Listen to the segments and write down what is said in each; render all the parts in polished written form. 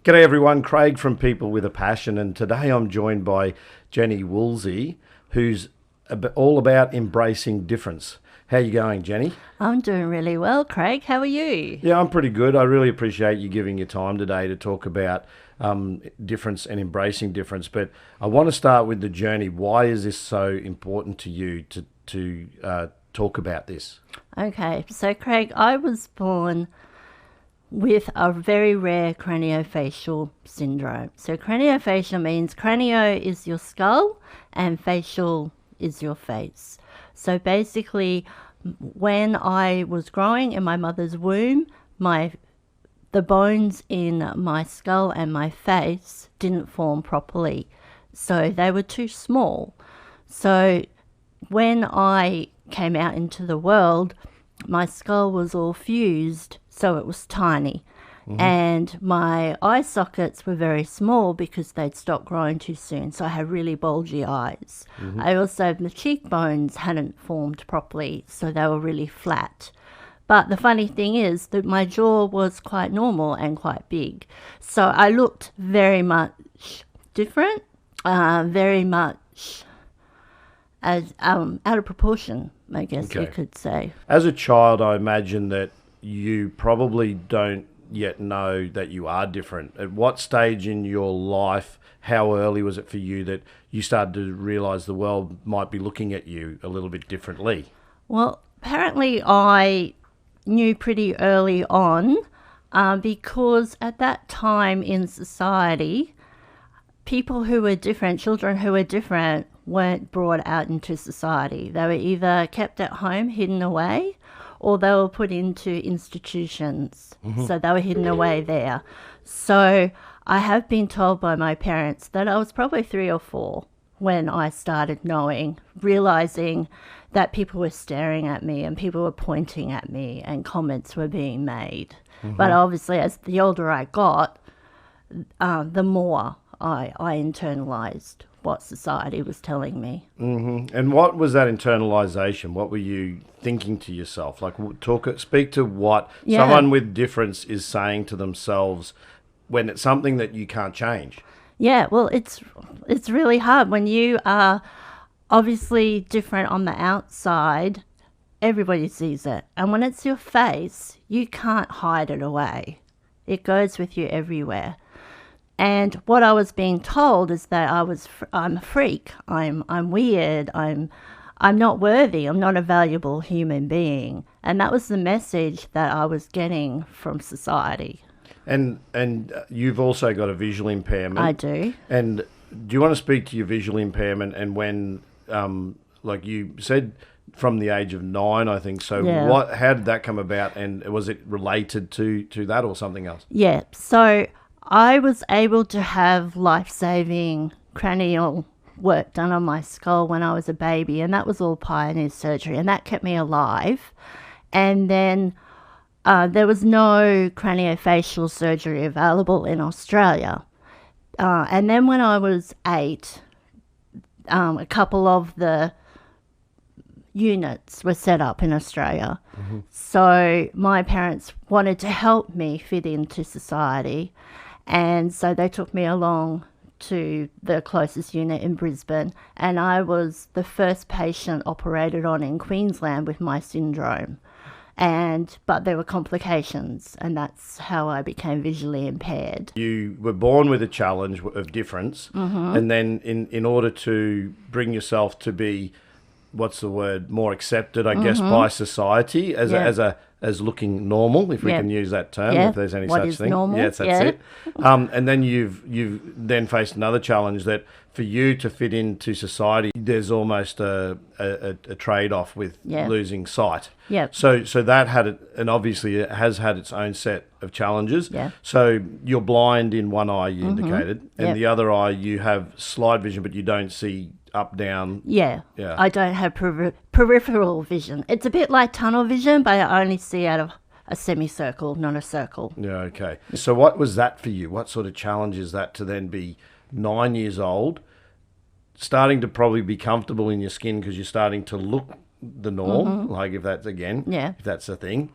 G'day everyone, Craig from People with a Passion, and today I'm joined by Jenny Woolsey, who's all about embracing difference. How are you going, Jenny? I'm doing really well, Craig. How are you? Yeah, I'm pretty good. I really appreciate you giving your time today to talk about difference and embracing difference. But I want to start with the journey. Why is this so important to you to talk about this? Okay, so Craig, I was born with a very rare craniofacial syndrome. So craniofacial means cranio is your skull and facial is your face. So basically, when I was growing in my mother's womb, the bones in my skull and my face didn't form properly. So they were too small. So when I came out into the world, my skull was all fused, so it was tiny. Mm-hmm. And my eye sockets were very small because they'd stopped growing too soon, so I had really bulgy eyes. Mm-hmm. I also, the cheekbones hadn't formed properly, so they were really flat. But the funny thing is that my jaw was quite normal and quite big. So I looked very much different, very much as out of proportion, I guess you could say. As a child, I imagine that you probably don't yet know that you are different. At what stage in your life, how early was it for you that you started to realise the world might be looking at you a little bit differently? Well, apparently I knew pretty early on because at that time in society, people who were different, children who were different, weren't brought out into society. They were either kept at home, hidden away, or they were put into institutions. Mm-hmm. So they were hidden away there. So I have been told by my parents that I was probably 3 or 4 when I started realizing that people were staring at me and people were pointing at me and comments were being made. Mm-hmm. But obviously, as the older I got, the more I internalized what society was telling me. Mm-hmm. And what was that internalization? What were you thinking to yourself? Like, speak to what someone with difference is saying to themselves when it's something that you can't change. Yeah, well, it's really hard when you are obviously different on the outside. Everybody sees it, and when it's your face, you can't hide it away. It goes with you everywhere. And what I was being told is that I'm a freak. I'm weird. I'm not worthy. I'm not a valuable human being. And that was the message that I was getting from society. And you've also got a visual impairment. I do. And do you want to speak to your visual impairment and when, like you said, from the age of 9, I think. So how did that come about? And was it related to that or something else? Yeah. So I was able to have life-saving cranial work done on my skull when I was a baby, and that was all pioneer surgery, and that kept me alive. And then there was no craniofacial surgery available in Australia. And then when I was 8, a couple of the units were set up in Australia. Mm-hmm. So my parents wanted to help me fit into society. And so they took me along to the closest unit in Brisbane, and I was the first patient operated on in Queensland with my syndrome. But there were complications, and that's how I became visually impaired. You were born with a challenge of difference, mm-hmm. and then in order to bring yourself to be, more accepted, I mm-hmm. guess, by society as looking normal, if we can use that term, if there's any what such is thing. Normal? Yes, that's it. And then you've then faced another challenge that for you to fit into society, there's almost a trade-off with losing sight. Yep. So that had it, and obviously it has had its own set of challenges. Yeah. So you're blind in one eye, you mm-hmm. indicated, and the other eye you have slide vision, but you don't see up, down. Yeah. I don't have peripheral vision. It's a bit like tunnel vision, but I only see out of a semicircle, not a circle. Yeah, okay. So what was that for you? What sort of challenge is that to then be 9 years old, starting to probably be comfortable in your skin because you're starting to look the norm, mm-hmm. like if that's a thing.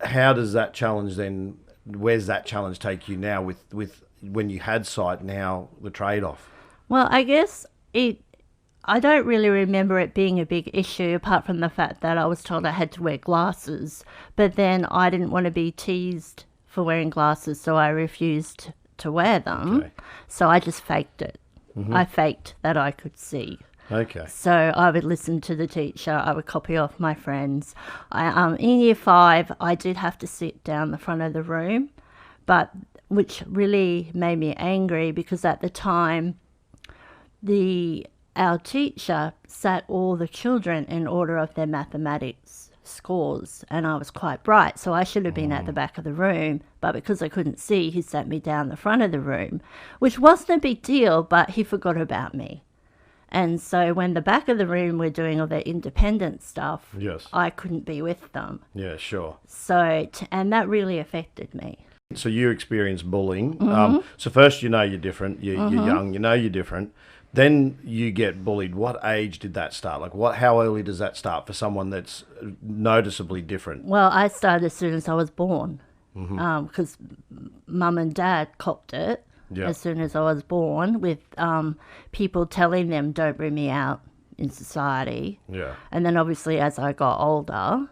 How does that challenge then, where's that challenge take you now with when you had sight, now the trade-off? Well, I guess I don't really remember it being a big issue apart from the fact that I was told I had to wear glasses. But then I didn't want to be teased for wearing glasses, so I refused to wear them. Okay. So I just faked it. I faked that I could see. Okay. So I would listen to the teacher. I would copy off my friends. In year 5, I did have to sit down the front of the room, but which really made me angry because at the time, our teacher sat all the children in order of their mathematics scores, and I was quite bright, so I should have been at the back of the room, but because I couldn't see, he sat me down the front of the room, which wasn't a big deal, but he forgot about me. And so when the back of the room were doing all their independent stuff, Yes. I couldn't be with them. Yeah, sure. So, and that really affected me. So you experience bullying. So first you know you're different. You're young. You know you're different. Then you get bullied. What age did that start? Like how early does that start for someone that's noticeably different? Well, I started as soon as I was born because mum and dad copped it as soon as I was born with people telling them don't bring me out in society. Yeah. And then obviously as I got older,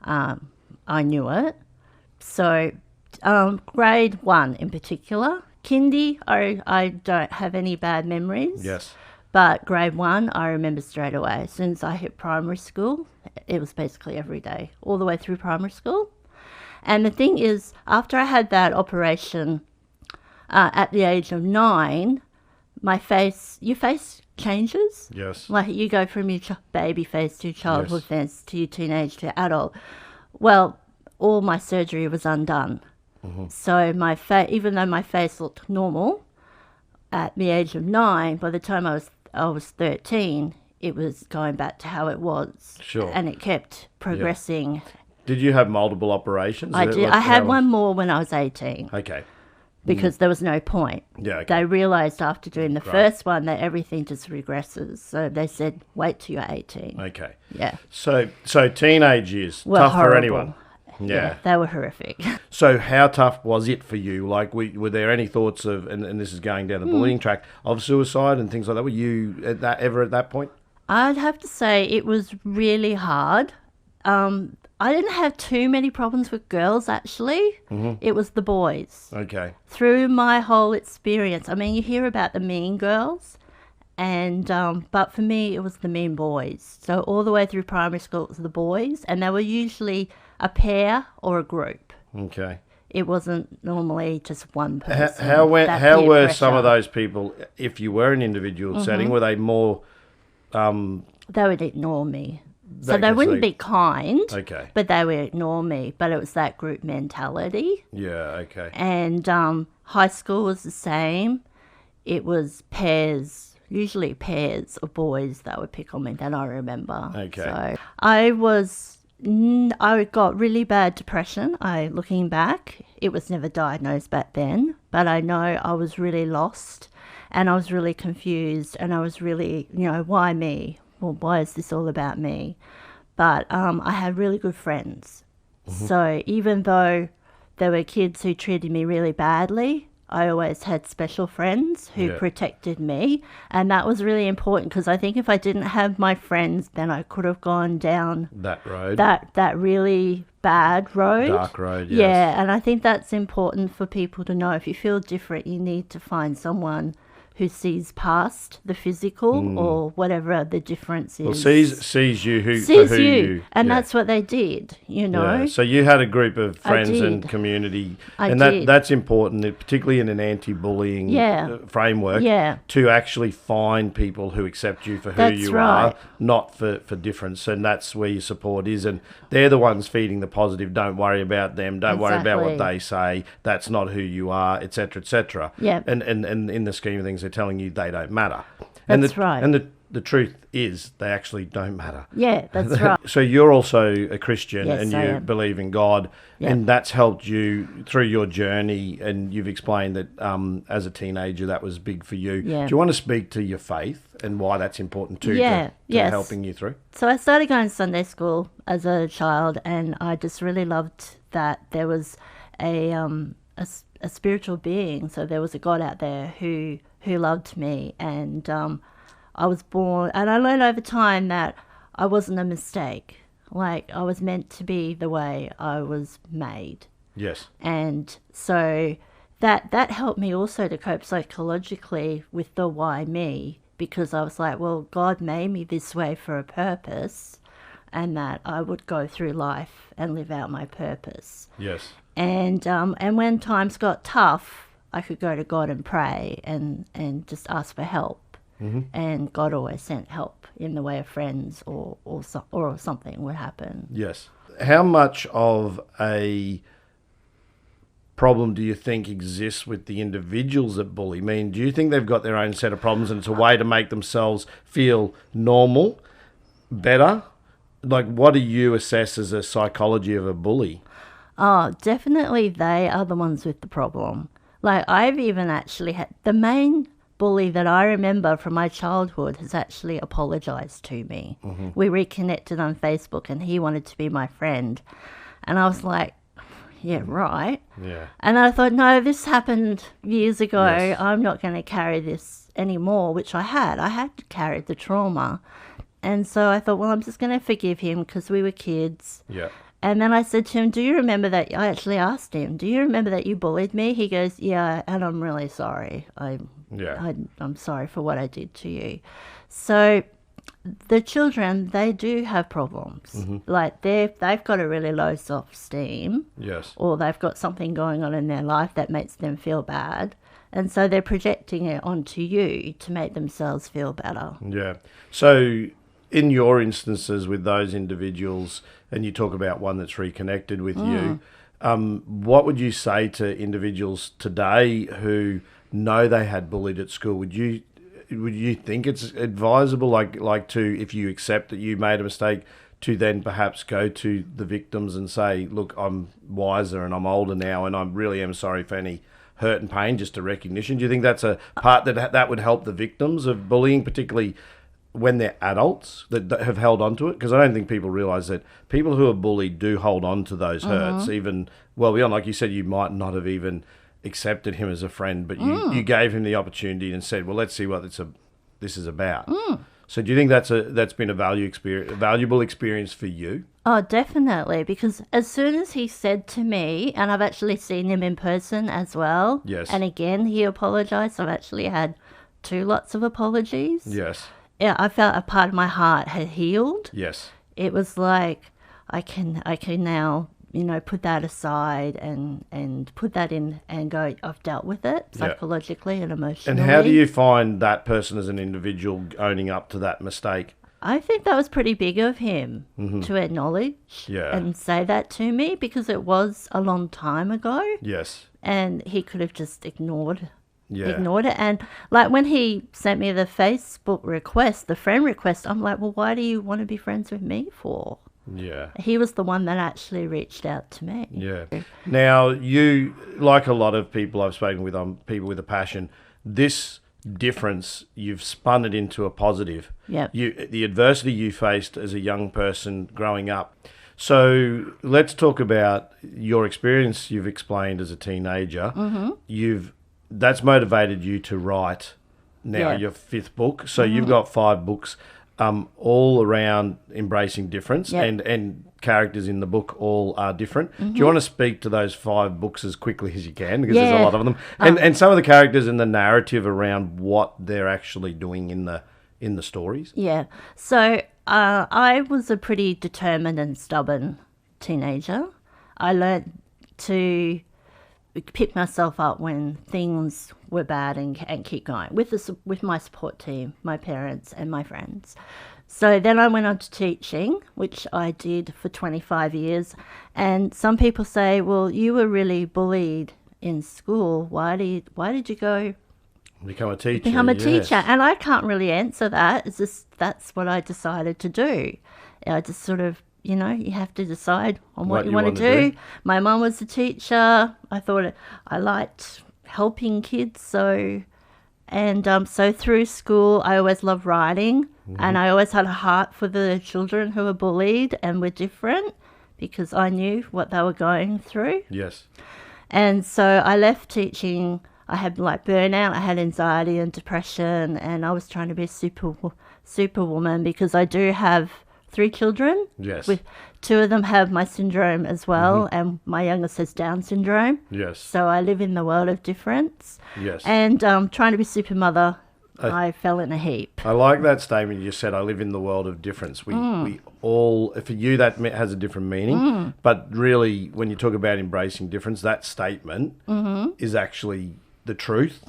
I knew it. So grade 1 in particular, kindy, I don't have any bad memories. Yes. But grade 1, I remember straight away. As soon as I hit primary school, it was basically every day, all the way through primary school. And the thing is, after I had that operation at the age of 9, your face changes. Yes. Like you go from your baby face to your childhood face to your teenage to adult. Well, all my surgery was undone. So even though my face looked normal at the age of 9, by the time I was 13, it was going back to how it was. Sure. And it kept progressing. Did you have multiple operations? I did. I had one more when I was 18. Okay. Because there was no point. Yeah. Okay. They realised after doing the first one that everything just regresses. So they said, wait till you're 18. Okay. Yeah. So teenage years, Well, tough horrible. for anyone. Yeah. They were horrific. So how tough was it for you? Like, were there any thoughts of, and this is going down the bullying track, of suicide and things like that? Were you ever at that point? I'd have to say it was really hard. I didn't have too many problems with girls, actually. It was the boys. Okay. Through my whole experience, I mean, you hear about the mean girls, and but for me, it was the mean boys. So all the way through primary school, it was the boys, and they were usually a pair or a group. Okay. It wasn't normally just one person. How were some of pressure. those people, if you were in an individual setting, were they more... They would ignore me. So That they gets wouldn't like- be kind, Okay. but they would ignore me. But it was that group mentality. Yeah, okay. And high school was the same. It was usually pairs of boys that would pick on me that I remember. Okay. So I got really bad depression. Looking back, it was never diagnosed back then, but I know I was really lost and I was really confused and I was really, why me? Well, why is this all about me? But I had really good friends. So even though there were kids who treated me really badly, I always had special friends who protected me. And that was really important because I think if I didn't have my friends, then I could have gone down That road. that really bad road. Dark road, yes. Yeah, and I think that's important for people to know. If you feel different, you need to find someone who sees past the physical or whatever the difference is. Well, sees you for Sees who you... and yeah. that's what they did, Yeah. So you had a group of friends and did. community, I and did. that's important, particularly in an anti-bullying framework, to actually find people who accept you for who That's you right. are, not for difference, and that's where your support is, and they're the ones feeding the positive. Don't worry about them. Don't worry about what Exactly. they say. That's not who you are, etc., etc. Yep. And in the scheme of things, they're telling you they don't matter. That's right. And the truth is, they actually don't matter. Yeah, that's right. So you're also a Christian Yes, and I you am. believe in God, Yep. and that's helped you through your journey, and you've explained that as a teenager that was big for you. Yeah. Do you want to speak to your faith and why that's important too to Yes. helping you through? So I started going to Sunday school as a child, and I just really loved that there was a a spiritual being. So there was a God out there who loved me, and I was born, and I learned over time that I wasn't a mistake. Like, I was meant to be the way I was made. Yes. And so that helped me also to cope psychologically with the why me, because I was like, well, God made me this way for a purpose, and that I would go through life and live out my purpose. Yes. And when times got tough, I could go to God and pray and just ask for help. Mm-hmm. And God always sent help in the way of friends or something would happen. Yes. How much of a problem do you think exists with the individuals that bully? I mean, do you think they've got their own set of problems and it's a way to make themselves feel normal, better? Like, what do you assess as a psychology of a bully? Oh, definitely they are the ones with the problem. Like, I've even actually had the main bully that I remember from my childhood has actually apologized to me. Mm-hmm. We reconnected on Facebook and he wanted to be my friend. And I was like, yeah, right. Yeah. And I thought, no, this happened years ago. Yes. I'm not going to carry this anymore, which I had. I had carried the trauma. And so I thought, well, I'm just going to forgive him because we were kids. Yeah. And then I said to him, do you remember that? I actually asked him, do you remember that you bullied me? He goes, yeah, and I'm really sorry. I'm sorry for what I did to you. So the children, they do have problems. Mm-hmm. Like they've got a really low self-esteem. Yes. Or they've got something going on in their life that makes them feel bad. And so they're projecting it onto you to make themselves feel better. Yeah. So in your instances with those individuals, and you talk about one that's reconnected with you, what would you say to individuals today who know they had bullied at school? Would you think it's advisable, like to, if you accept that you made a mistake, to then perhaps go to the victims and say, look, I'm wiser and I'm older now and I really am sorry for any hurt and pain, just a recognition? Do you think that's a part that would help the victims of bullying, particularly when they're adults that have held on to it? Because I don't think people realise that people who are bullied do hold on to those hurts, even well beyond, like you said, you might not have even accepted him as a friend, but you gave him the opportunity and said, well, let's see what this is about. So do you think that's been a valuable experience for you? Oh, definitely, because as soon as he said to me, and I've actually seen him in person as well, yes, and again he apologised. I've actually had 2 lots of apologies. Yes. Yeah, I felt a part of my heart had healed. Yes. It was like I can now, put that aside and put that in and go, I've dealt with it psychologically and emotionally. And how do you find that person as an individual owning up to that mistake? I think that was pretty big of him to acknowledge and say that to me, because it was a long time ago. Yes. And he could have just ignored it. And like when he sent me the Facebook request, the friend request, I'm like, well, why do you want to be friends with me for? Yeah. He was the one that actually reached out to me. Yeah. Now, you, like a lot of people I've spoken with, people with a passion, this difference, you've spun it into a positive. Yeah. The adversity you faced as a young person growing up. So let's talk about your experience you've explained as a teenager. Mm-hmm. That's motivated you to write now your 5th book. So you've got 5 books all around embracing difference, and characters in the book all are different. Mm-hmm. Do you want to speak to those 5 books as quickly as you can, because there's a lot of them, and some of the characters and the narrative around what they're actually doing in the stories? Yeah. So I was a pretty determined and stubborn teenager. I learned to pick myself up when things were bad and keep going with my support team, my parents and my friends. So then I went on to teaching, which I did for 25 years. And some people say, well, you were really bullied in school. Why did you go become a teacher? Teacher. And I can't really answer that. It's just that's what I decided to do. I just sort of, you have to decide on what you want to do. My mum was a teacher. I thought I liked helping kids. So through school, I always loved writing. Mm-hmm. And I always had a heart for the children who were bullied and were different, because I knew what they were going through. Yes. And so I left teaching. I had like burnout, I had anxiety and depression, and I was trying to be a superwoman because I do have 3 children. Yes. With 2 of them have my syndrome as well, and my youngest has Down syndrome. Yes. So I live in the world of difference. Yes. And trying to be super mother, I fell in a heap. I like that statement you said, I live in the world of difference. We all, for you, that has a different meaning. But really, when you talk about embracing difference, that statement is actually the truth.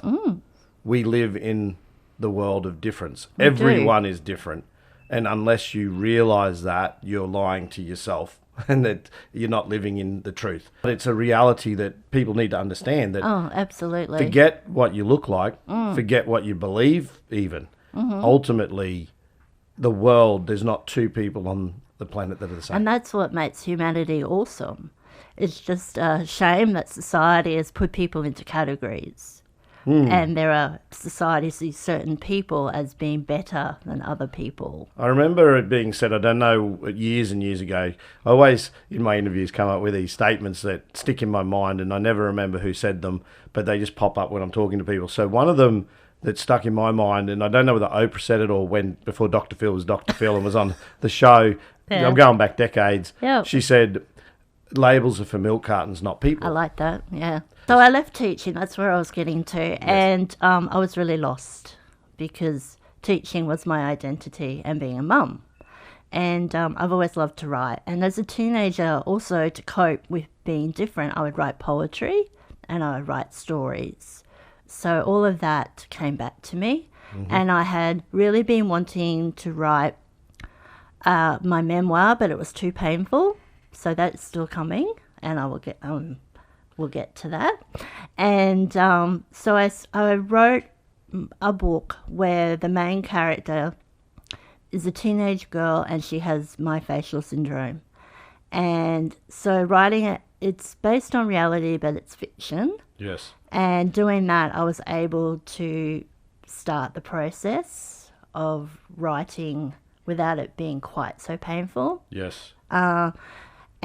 We live in the world of difference. Everyone is different. And unless you realize that, you're lying to yourself and that you're not living in the truth. But it's a reality that people need to understand that. Oh, absolutely. Forget what you look like, forget what you believe even. Ultimately, the world, there's not 2 people on the planet that are the same. And that's what makes humanity awesome. It's just a shame that society has put people into categories. And there are societies see certain people as being better than other people. I remember it being said, I don't know, years and years ago, I always, in my interviews, come up with these statements that stick in my mind, and I never remember who said them, but they just pop up when I'm talking to people. So one of them that stuck in my mind, and I don't know whether Oprah said it or when before Dr. Phil was Dr. Phil and was on the show, I'm going back decades, she said, labels are for milk cartons, not people. I like that, yeah. So I left teaching, that's where I was getting to, and I was really lost because teaching was my identity and being a mum. And I've always loved to write. And as a teenager, also to cope with being different, I would write poetry and I would write stories. So all of that came back to me. And I had really been wanting to write my memoir, but it was too painful. So that's still coming, and I will get... we'll get to that. And so I wrote a book where the main character is a teenage girl and she has myfacial syndrome. And so writing it, it's based on reality, but it's fiction. Yes. And doing that, I was able to start the process of writing without it being quite so painful. Yes.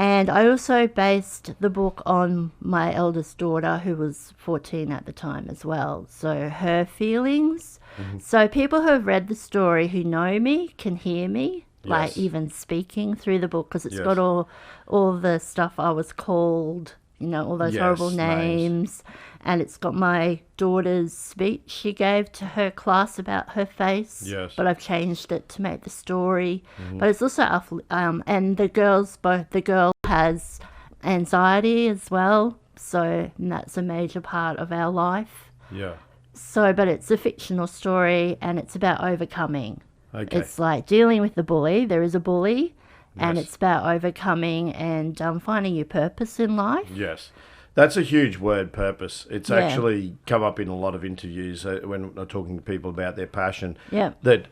And I also based the book on my eldest daughter, who was 14 at the time as well. So her feelings. So people who have read the story, who know me, can hear me, like even speaking through the book, because it's got all the stuff I was called, you know, all those horrible names. And it's got my daughter's speech she gave to her class about her face. Yes. But I've changed it to make the story. But it's also, and the girl has anxiety as well. So that's a major part of our life. Yeah. So, but it's a fictional story and it's about overcoming. Okay. It's like dealing with the bully. There is a bully. And it's about overcoming and finding your purpose in life. Yes. That's a huge word, purpose. It's actually come up in a lot of interviews when I'm talking to people about their passion. Yeah. That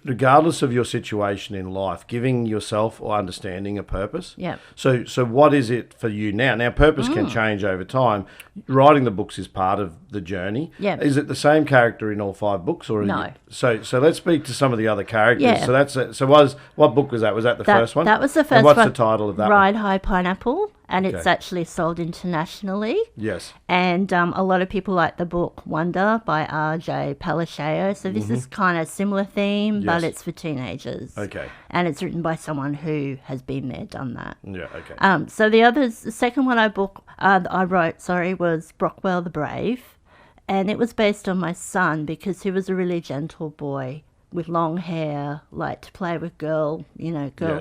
regardless of your situation in life, giving yourself or understanding a purpose. Yeah. So what is it for you now? Now, purpose can change over time. Writing the books is part of the journey. Yeah. Is it the same character in all 5 books, or no? So let's speak to some of the other characters. Yeah. So that's what book was that? Was that the first one? That was the first and one. What's the title of that? Ride High Pineapple. And it's actually sold internationally. Yes. And a lot of people like the book Wonder by R.J. Palasheo. So this is kind of similar theme, but it's for teenagers. Okay. And it's written by someone who has been there, done that. Yeah, okay. So the second one I wrote, was Brockwell the Brave. And it was based on my son because he was a really gentle boy with long hair, like to play with girl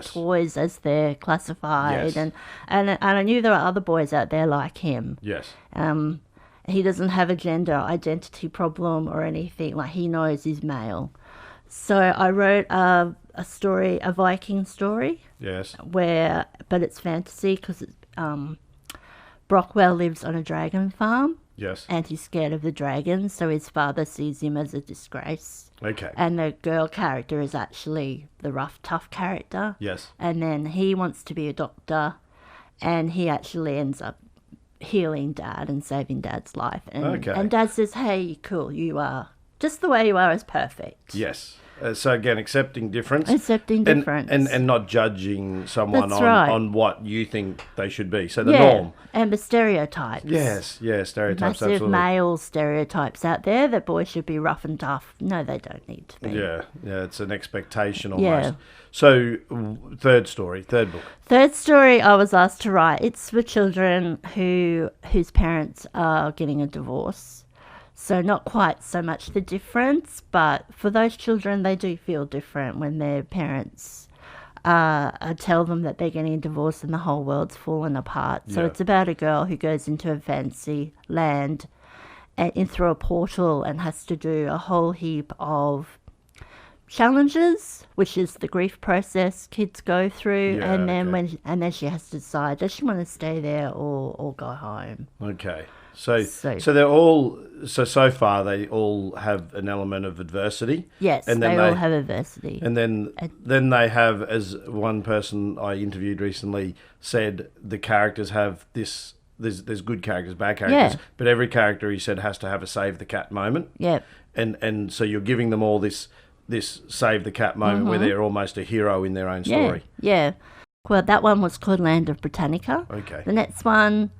toys as they're classified. Yes. And I knew there were other boys out there like him. Yes. He doesn't have a gender identity problem or anything. Like, he knows he's male. So I wrote a Viking story. Yes. But it's fantasy because Brockwell lives on a dragon farm. Yes. And he's scared of the dragons, so his father sees him as a disgrace. Okay. And the girl character is actually the rough, tough character. Yes. And then he wants to be a doctor, and he actually ends up healing Dad and saving Dad's life. And Dad says, hey, cool, you are, just the way you are is perfect. Yes. So again, accepting difference. Accepting difference. And not judging someone That's right. on what you think they should be. So the Yeah, norm. and the stereotypes. Yes, stereotypes, Massive absolutely. male stereotypes out there that boys should be rough and tough. No, they don't need to be. Yeah, it's an expectation almost. Yeah. So, third book. Third story I was asked to write. It's for children whose parents are getting a divorce. So not quite so much the difference, but for those children, they do feel different when their parents tell them that they're getting a divorce and the whole world's fallen apart. So it's about a girl who goes into a fancy land and in through a portal and has to do a whole heap of challenges, which is the grief process kids go through, and then she has to decide, does she want to stay there or go home? Okay. So they're all so far they all have an element of adversity. Yes, and they all have adversity. And then they have, as one person I interviewed recently said, the characters have this. There's good characters, bad characters, but every character, he said, has to have a save the cat moment. Yeah. And so you're giving them all this save the cat moment where they're almost a hero in their own story. Yeah. Well, that one was called Land of Britannica. Okay. The next one,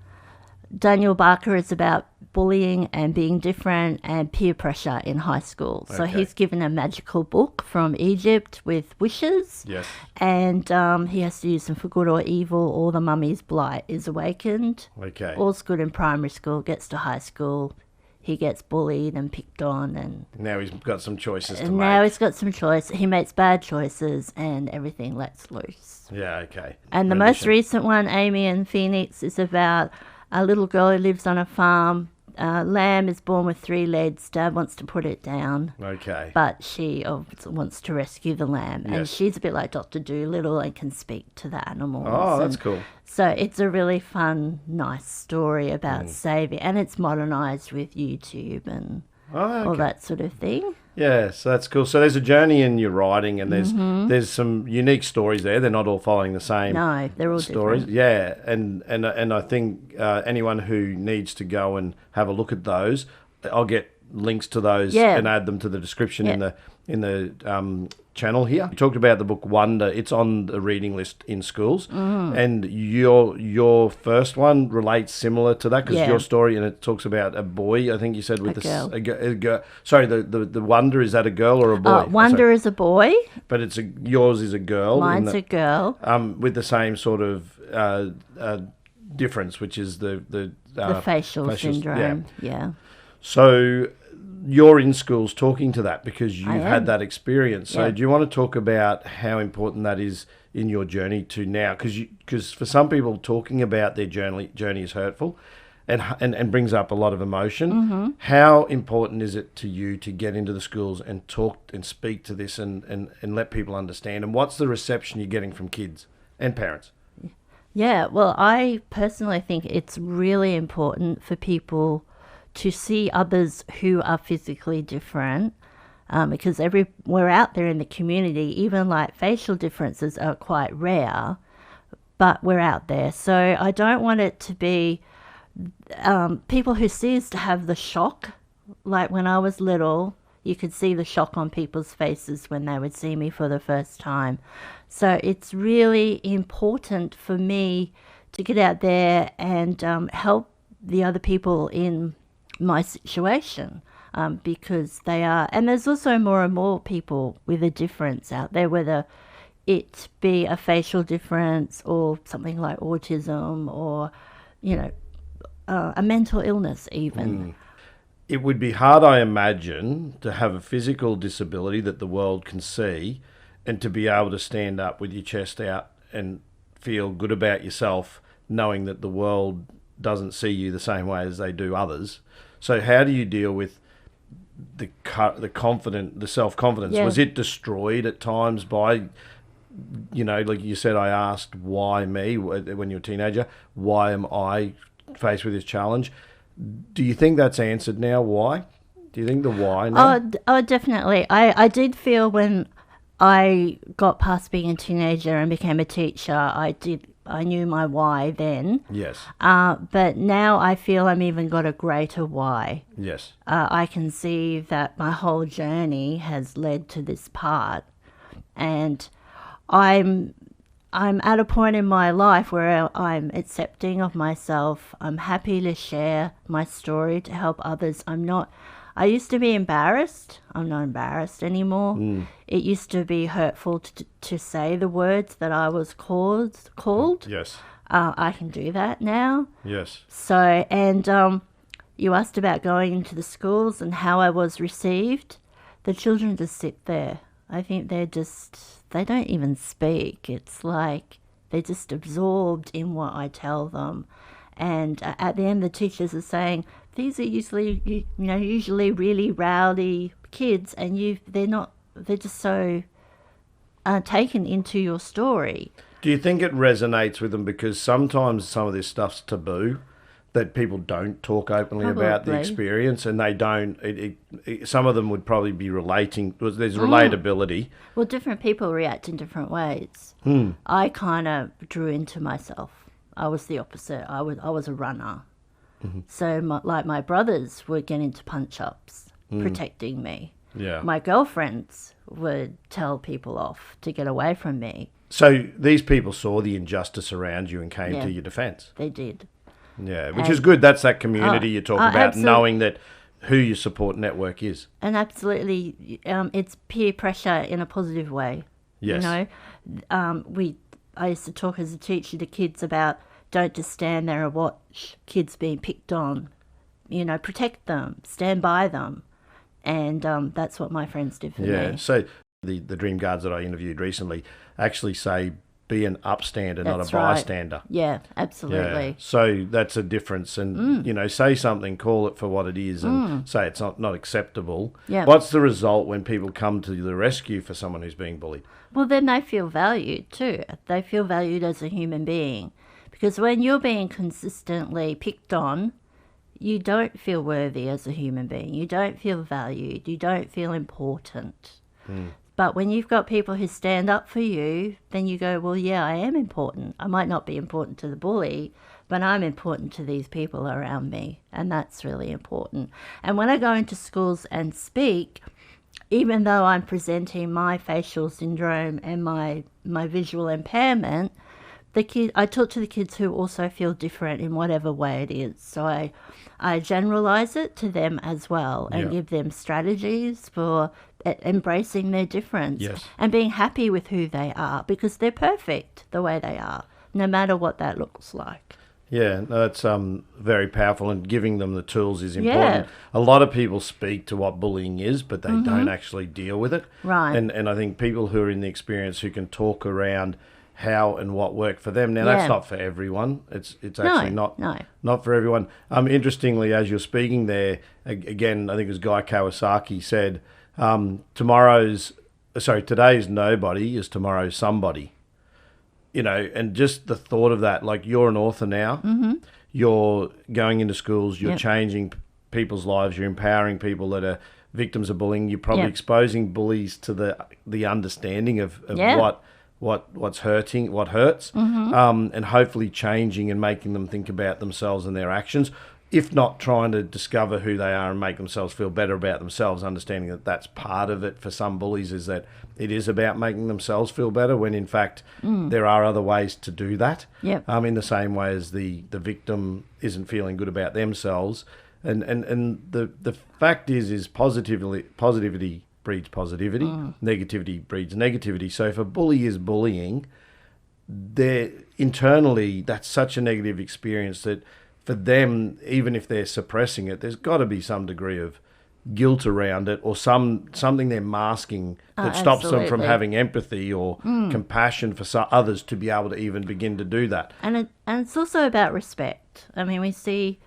Daniel Barker, is about bullying and being different and peer pressure in high school. So he's given a magical book from Egypt with wishes. Yes. And he has to use them for good or evil, or the mummy's blight is awakened. Okay. All's good in primary school, gets to high school, he gets bullied and picked on, and now he's got some choices to make. Now he's got some choice. He makes bad choices, and everything lets loose. Yeah, okay. And the most recent one, Amy and Phoenix, is about a little girl who lives on a farm. Lamb is born with 3 legs. Dad wants to put it down. Okay. But she wants to rescue the lamb. Yes. And she's a bit like Dr. Dolittle and can speak to the animals. Oh, that's cool. So it's a really fun, nice story about saving. And it's modernised with YouTube and all that sort of thing. Yeah, so that's cool. So there's a journey in your writing, and there's some unique stories there. They're not all following the same. No, they're all stories. different. Yeah, and I think anyone who needs to go and have a look at those, I'll get links to those and add them to the description in the channel here. You talked about the book Wonder. It's on the reading list in schools, and your first one relates similar to that because your story, and it talks about a boy. I think you said with a girl. Sorry, the Wonder, is that a girl or a boy? Wonder is a boy, but yours is a girl. Mine's a girl. With the same sort of difference, which is the facial syndrome. Yeah. So you're in schools talking to that because you've had that experience. So do you want to talk about how important that is in your journey to now? Because for some people, talking about their journey is hurtful and brings up a lot of emotion. How important is it to you to get into the schools and talk and speak to this and let people understand? And what's the reception you're getting from kids and parents? Yeah, well, I personally think it's really important for people to see others who are physically different, because we're out there in the community, even like facial differences are quite rare, but we're out there. So I don't want it to be people who see us to have the shock. Like when I was little, you could see the shock on people's faces when they would see me for the first time. So it's really important for me to get out there and help the other people in my situation, because they are, and there's also more and more people with a difference out there, whether it be a facial difference or something like autism or, a mental illness even. It would be hard, I imagine, to have a physical disability that the world can see and to be able to stand up with your chest out and feel good about yourself, knowing that the world doesn't see you the same way as they do others. So how do you deal with the self-confidence? Was it destroyed at times by, like you said, I asked, why me, when you're a teenager? Why am I faced with this challenge? Do you think that's answered now? Why? Do you think the why now? Oh, definitely. I did feel when I got past being a teenager and became a teacher, I did I knew my why then. Yes. But now I feel I'm even got a greater why. Yes. I can see that my whole journey has led to this part, and I'm at a point in my life where I'm accepting of myself. I'm happy to share my story to help others. I used to be embarrassed. I'm not embarrassed anymore. It used to be hurtful to say the words that I was called. Yes. I can do that now. Yes. So, and you asked about going into the schools and how I was received. The children just sit there. I think they don't even speak. It's like they're just absorbed in what I tell them. And at the end, the teachers are saying, these are usually really rowdy kids, and they're just so taken into your story. Do you think it resonates with them because sometimes some of this stuff's taboo, that people don't talk openly about the experience, and they don't? Some of them would probably be relating. There's relatability. Well, different people react in different ways. I kind of drew into myself. I was the opposite. I was a runner. So my brothers would get into punch-ups, protecting me. Yeah. My girlfriends would tell people off to get away from me. So these people saw the injustice around you and came to your defence. They did. Yeah, which is good. That's that community you talk about, absolutely. Knowing that who your support network is. And absolutely, it's peer pressure in a positive way. Yes. I used to talk as a teacher to kids about, don't just stand there and watch kids being picked on. Protect them, stand by them. And that's what my friends did for me. Yeah, so the Dream Guards that I interviewed recently actually say be an upstander, not a bystander. Right. Yeah, absolutely. Yeah. So that's a difference. And, say something, call it for what it is, and say it's not acceptable. Yeah. What's the result when people come to the rescue for someone who's being bullied? Well, then they feel valued too. They feel valued as a human being. Because when you're being consistently picked on, you don't feel worthy as a human being. You don't feel valued. You don't feel important. But when you've got people who stand up for you, then you go, well, yeah, I am important. I might not be important to the bully, but I'm important to these people around me. And that's really important. And when I go into schools and speak, even though I'm presenting my facial syndrome and my visual impairment, I talk to the kids who also feel different in whatever way it is. So I generalize it to them as well and give them strategies for embracing their difference and being happy with who they are, because they're perfect the way they are, no matter what that looks like. Yeah, that's very powerful, and giving them the tools is important. A lot of people speak to what bullying is, but they don't actually deal with it. Right. And I think people who are in the experience who can talk around how and what worked for them. Now, that's not for everyone. It's actually not for everyone. Interestingly, as you're speaking there, again, I think it was Guy Kawasaki said, today's nobody is tomorrow's somebody. And just the thought of that, like, you're an author now, you're going into schools, you're changing people's lives, you're empowering people that are victims of bullying, you're probably exposing bullies to the understanding of what's hurting, what hurts, and hopefully changing and making them think about themselves and their actions, if not trying to discover who they are and make themselves feel better about themselves, understanding that that's part of it for some bullies, is that it is about making themselves feel better, when in fact there are other ways to do that. In the same way as the victim isn't feeling good about themselves. And the fact is positivity breeds positivity, negativity breeds negativity. So if a bully is bullying, internally that's such a negative experience that for them, even if they're suppressing it, there's got to be some degree of guilt around it, or something they're masking that stops them from having empathy or compassion for others to be able to even begin to do that. And it's also about respect. I mean, we see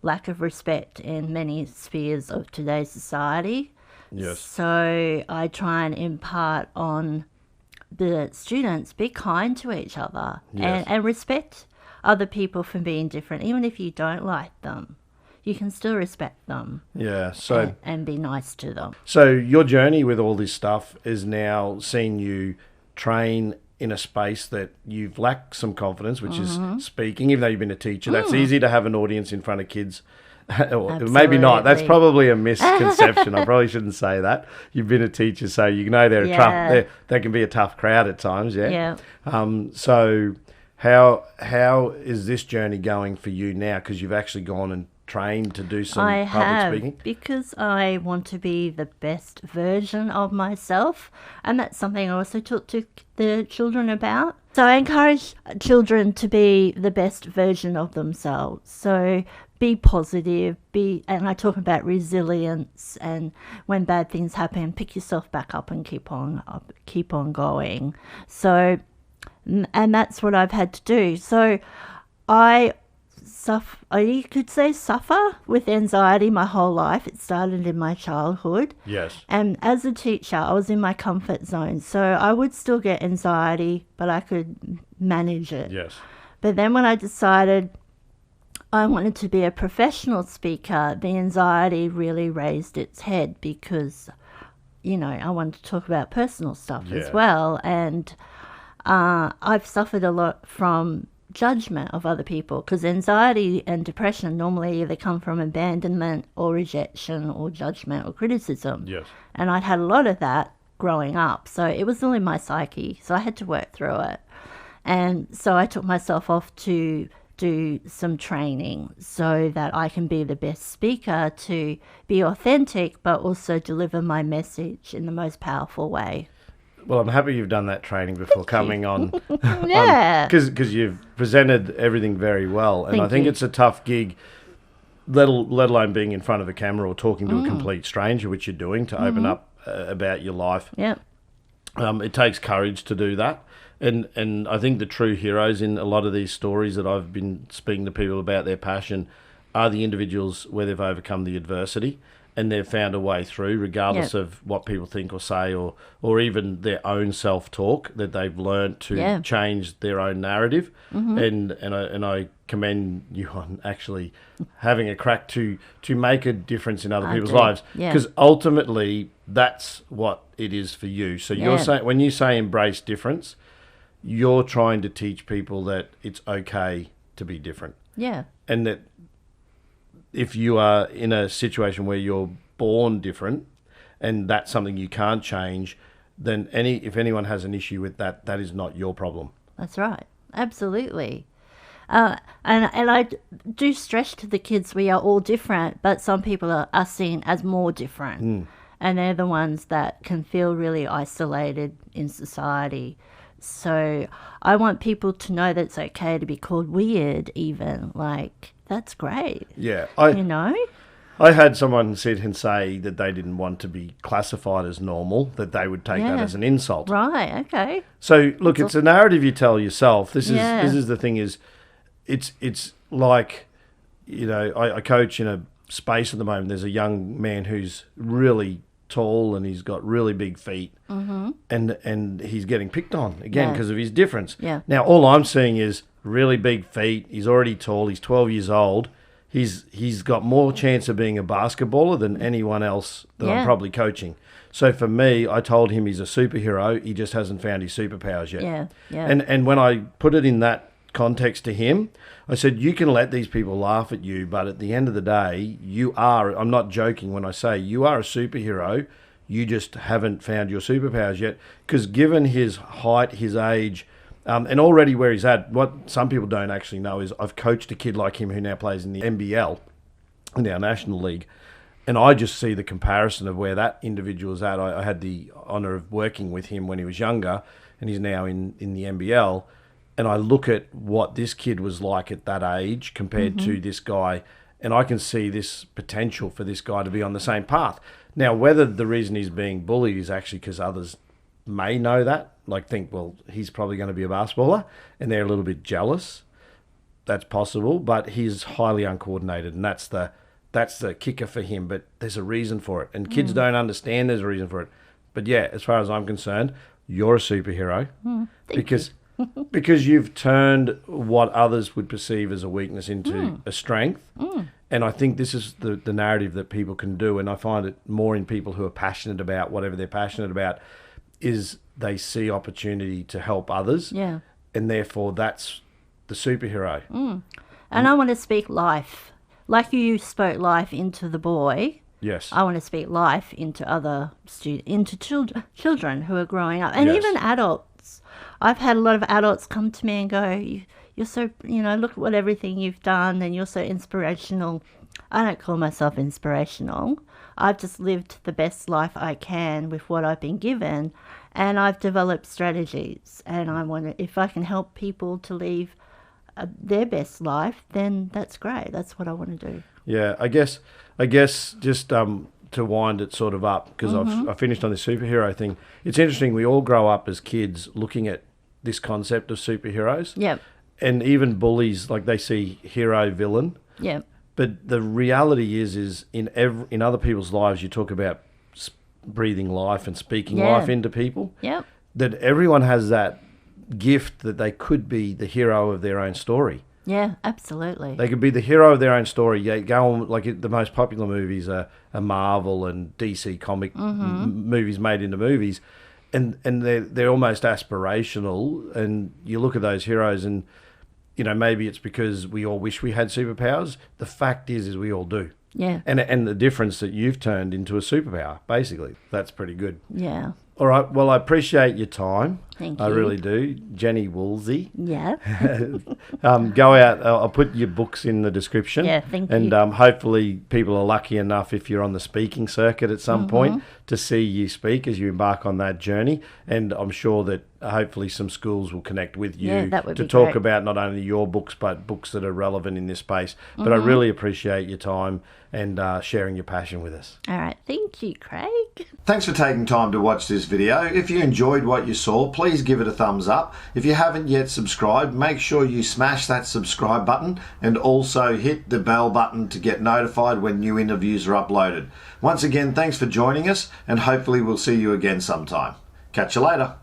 lack of respect in many spheres of today's society. Yes. So I try and impart on the students, be kind to each other and respect other people for being different. Even if you don't like them, you can still respect them. Yeah. So and be nice to them. So your journey with all this stuff is now seeing you train in a space that you've lacked some confidence, which is speaking, even though you've been a teacher. That's easy to have an audience in front of kids. Or maybe not. That's probably a misconception. I probably shouldn't say that. You've been a teacher, so you know they're tough. They can be a tough crowd at times. Yeah. So how is this journey going for you now? Because you've actually gone and trained to do some public speaking. Because I want to be the best version of myself, and that's something I also talk to the children about. So I encourage children to be the best version of themselves. So be positive, and I talk about resilience, and when bad things happen, pick yourself back up and keep on going. So, and that's what I've had to do. So you could say suffer with anxiety my whole life. It started in my childhood. Yes. And as a teacher, I was in my comfort zone. So I would still get anxiety, but I could manage it. Yes. But then when I decided I wanted to be a professional speaker, the anxiety really raised its head because, I wanted to talk about personal stuff as well. And I've suffered a lot from judgment of other people, because anxiety and depression normally either come from abandonment or rejection or judgment or criticism. Yes. And I'd had a lot of that growing up, so it was all in my psyche, so I had to work through it. And so I took myself off to do some training so that I can be the best speaker, to be authentic but also deliver my message in the most powerful way. Well, I'm happy you've done that training before coming on. Yeah. Because you've presented everything very well. And I think it's a tough gig, let alone being in front of a camera or talking to a complete stranger, which you're doing, to open up about your life. Yeah. It takes courage to do that. And I think the true heroes in a lot of these stories that I've been speaking to people about their passion are the individuals where they've overcome the adversity and they've found a way through, regardless of what people think or say, or even their own self-talk, that they've learnt to change their own narrative. And I commend you on actually having a crack to make a difference in other people's lives. Because ultimately, that's what it is for you. So you're saying, when you say embrace difference, you're trying to teach people that it's okay to be different. Yeah. And that if you are in a situation where you're born different and that's something you can't change, then if anyone has an issue with that, that is not your problem. That's right. Absolutely. And I do stress to the kids, we are all different, but some people are seen as more different. And they're the ones that can feel really isolated in society. So I want people to know that it's okay to be called weird even. Like, that's great. Yeah. I had someone sit and say that they didn't want to be classified as normal, that they would take that as an insult. Right, okay. So, look, it's a narrative you tell yourself. This is the thing is, it's like, I coach in a space at the moment. There's a young man who's really tall and he's got really big feet, and he's getting picked on again because of his difference. Now all I'm seeing is really big feet. He's already tall. He's 12 years old. He's got more chance of being a basketballer than anyone else that I'm probably coaching. So for me, I told him he's a superhero. He just hasn't found his superpowers yet. And when I put it in that context to him, I said, you can let these people laugh at you, but at the end of the day, I'm not joking when I say you are a superhero. You just haven't found your superpowers yet. Because given his height, his age, and already where he's at, what some people don't actually know is I've coached a kid like him who now plays in the NBL, in our National League. And I just see the comparison of where that individual is at. I had the honour of working with him when he was younger, and he's now in the NBL. And I look at what this kid was like at that age compared to this guy, and I can see this potential for this guy to be on the same path. Now, whether the reason he's being bullied is actually because others may know that, like think, well, he's probably going to be a basketballer, and they're a little bit jealous. That's possible, but he's highly uncoordinated, and that's the kicker for him. But there's a reason for it, and kids don't understand there's a reason for it. But yeah, as far as I'm concerned, you're a superhero because you've turned what others would perceive as a weakness into a strength. And I think this is the narrative that people can do. And I find it more in people who are passionate about whatever they're passionate about, is they see opportunity to help others. Yeah. And therefore that's the superhero. And I want to speak life. Like you spoke life into the boy, Yes. I want to speak life into other children who are growing up, and Yes. even adults. I've had a lot of adults come to me and go, "You're so, look at what everything you've done, and you're so inspirational." I don't call myself inspirational. I've just lived the best life I can with what I've been given, and I've developed strategies. And I want to, if I can help people to live their best life, then that's great. That's what I want to do. Yeah, I guess just to wind it sort of up, because I finished on this superhero thing. It's interesting. We all grow up as kids looking at this concept of superheroes. Yep. And even bullies, like they see hero, villain. Yep. But the reality is in other people's lives, you talk about breathing life and speaking life into people. Yep. That everyone has that gift that they could be the hero of their own story. Yeah, absolutely. They could be the hero of their own story. Yeah, go on, like the most popular movies are Marvel and DC comic movies made into movies, and they're almost aspirational. And you look at those heroes, and maybe it's because we all wish we had superpowers. The fact is we all do. Yeah. And the difference that you've turned into a superpower, basically, that's pretty good. Yeah. All right. Well, I appreciate your time. Thank you. I really do. Jenny Woolsey. Yeah. Go out. I'll put your books in the description. Yeah, thank and, you. And hopefully people are lucky enough, if you're on the speaking circuit at some point, to see you speak as you embark on that journey. And I'm sure that hopefully some schools will connect with you that would to be talk great. about not only your books, but books that are relevant in this space. But I really appreciate your time and sharing your passion with us. All right. Thank you, Craig. Thanks for taking time to watch this video. If you enjoyed what you saw, please give it a thumbs up. If you haven't yet subscribed, make sure you smash that subscribe button and also hit the bell button to get notified when new interviews are uploaded. Once again, thanks for joining us, and hopefully we'll see you again sometime. Catch you later.